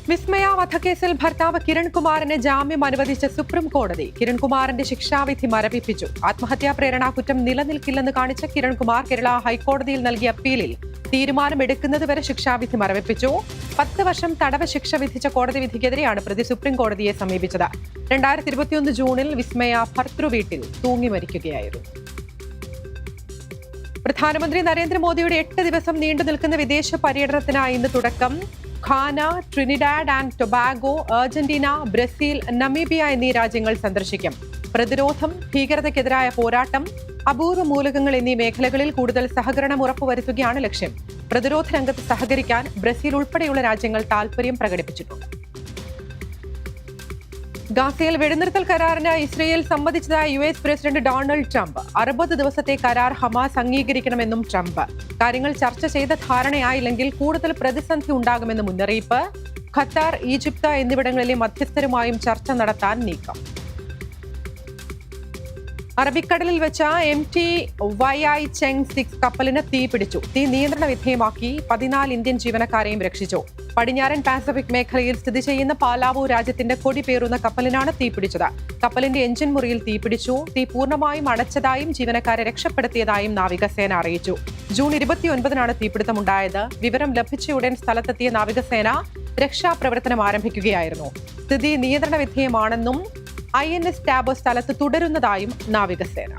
വിസ്മയ വധക്കേസിൽ ഭർത്താവ് കിരൺകുമാറിന് ജാമ്യം അനുവദിച്ച സുപ്രീം കോടതി കിരൺകുമാറിന്റെ ശിക്ഷാവിധി മരവിപ്പിച്ചു. ആത്മഹത്യാ പ്രേരണാ കുറ്റം നിലനിൽക്കില്ലെന്ന് കാണിച്ച കിരൺകുമാർ കേരള ഹൈക്കോടതിയിൽ നൽകിയ അപ്പീലിൽ തീരുമാനമെടുക്കുന്നതുവരെ ശിക്ഷാവിധി മരവിപ്പിച്ചു. 10 വർഷം തടവ് ശിക്ഷ വിധിച്ച കോടതി വിധിക്കെതിരെയാണ് പ്രതി സുപ്രീം കോടതിയെ സമീപിച്ചത്. 2021 ജൂണിൽ വിസ്മയ ഭർതൃവീട്ടിൽ തൂങ്ങി മരിക്കുകയായിരുന്നു. പ്രധാനമന്ത്രി നരേന്ദ്രമോദിയുടെ 8 ദിവസം നീണ്ടു നിൽക്കുന്ന വിദേശ പര്യടനത്തിനായി ഇന്ന് തുടക്കം. Ghana, Trinidad and Tobago, Argentina, Brazil, Namibia എന്നീ രാജ്യങ്ങൾ സന്ദർശിക്കും. പ്രതിരോധം, ഭീകരതയ്ക്കെതിരായ പോരാട്ടം, അപൂർവ മൂലകങ്ങൾ എന്നീ മേഖലകളിൽ കൂടുതൽ സഹകരണം ഉറപ്പുവരുത്തുകയാണ് ലക്ഷ്യം. പ്രതിരോധ രംഗത്ത് സഹകരിക്കാൻ ബ്രസീൽ ഉൾപ്പെടെയുള്ള രാജ്യങ്ങൾ താൽപര്യം പ്രകടിപ്പിച്ചിട്ടുണ്ട്. ഗാസയിൽ വെടിനിർത്തൽ കരാറിന് ഇസ്രയേൽ സമ്മതിച്ചതായി US പ്രസിഡന്റ് ഡൊണാൾഡ് ട്രംപ്. 60 ദിവസത്തെ കരാർ ഹമാസ് അംഗീകരിക്കണമെന്നും ട്രംപ്. കാര്യങ്ങൾ ചർച്ച ചെയ്ത ധാരണയായില്ലെങ്കിൽ കൂടുതൽ പ്രതിസന്ധി ഉണ്ടാകുമെന്ന് മുന്നറിയിപ്പ്. ഖത്താർ, ഈജിപ്ത് എന്നിവിടങ്ങളിലെ മധ്യസ്ഥരുമായും ചർച്ച നടത്താൻ നീക്കം. അറബിക്കടലിൽ വെച്ച MT YI Cheng 6 കപ്പലിന് തീപിടിച്ചു. തീ നിയന്ത്രണ വിധേയമാക്കി. 14 ഇന്ത്യൻ ജീവനക്കാരെയും രക്ഷിച്ചു. പടിഞ്ഞാറൻ പാസഫിക് മേഖലയിൽ സ്ഥിതി ചെയ്യുന്ന പാലാവു രാജ്യത്തിന്റെ കൊടി പേറുന്ന കപ്പലിനാണ് തീപിടിച്ചത്. കപ്പലിന്റെ എഞ്ചിൻ മുറിയിൽ തീപിടിച്ചു. തീ പൂർണ്ണമായും അടച്ചതായും ജീവനക്കാരെ രക്ഷപ്പെടുത്തിയതായും നാവികസേന അറിയിച്ചു. ജൂൺ 29-നാണ് തീപിടുത്തമുണ്ടായത്. വിവരം ലഭിച്ചയുടൻ സ്ഥലത്തെത്തിയ നാവികസേന രക്ഷാപ്രവർത്തനം ആരംഭിക്കുകയായിരുന്നു. സ്ഥിതി നിയന്ത്രണ വിധേയമാണെന്നും INS ടാബ് സ്ഥലത്ത് തുടരുന്നതായും നാവികസേന.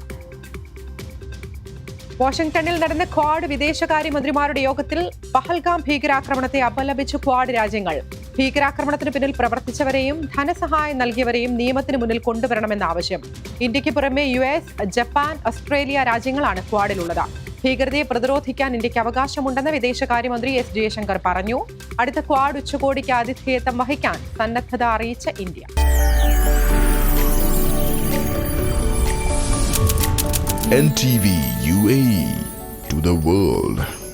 വാഷിംഗ്ടണിൽ നടന്ന ക്വാഡ് വിദേശകാര്യമന്ത്രിമാരുടെ യോഗത്തിൽ പഹൽഗാം ഭീകരാക്രമണത്തെ അപലപിച്ചു ക്വാഡ് രാജ്യങ്ങൾ. ഭീകരാക്രമണത്തിന് പിന്നിൽ പ്രവർത്തിച്ചവരെയും ധനസഹായം നൽകിയവരെയും നിയമത്തിന് മുന്നിൽ കൊണ്ടുവരണമെന്ന ആവശ്യം. ഇന്ത്യക്ക് പുറമെ US, ജപ്പാൻ, ഓസ്ട്രേലിയ രാജ്യങ്ങളാണ് ക്വാഡിലുള്ളത്. ഭീകരതയെ പ്രതിരോധിക്കാൻ ഇന്ത്യക്ക് അവകാശമുണ്ടെന്ന് വിദേശകാര്യമന്ത്രി S ജയശങ്കർ പറഞ്ഞു. അടുത്ത ക്വാഡ് ഉച്ചകോടിക്ക് ആതിഥേയത്വം വഹിക്കാൻ സന്നദ്ധത അറിയിച്ച India. NTV UAE to the world.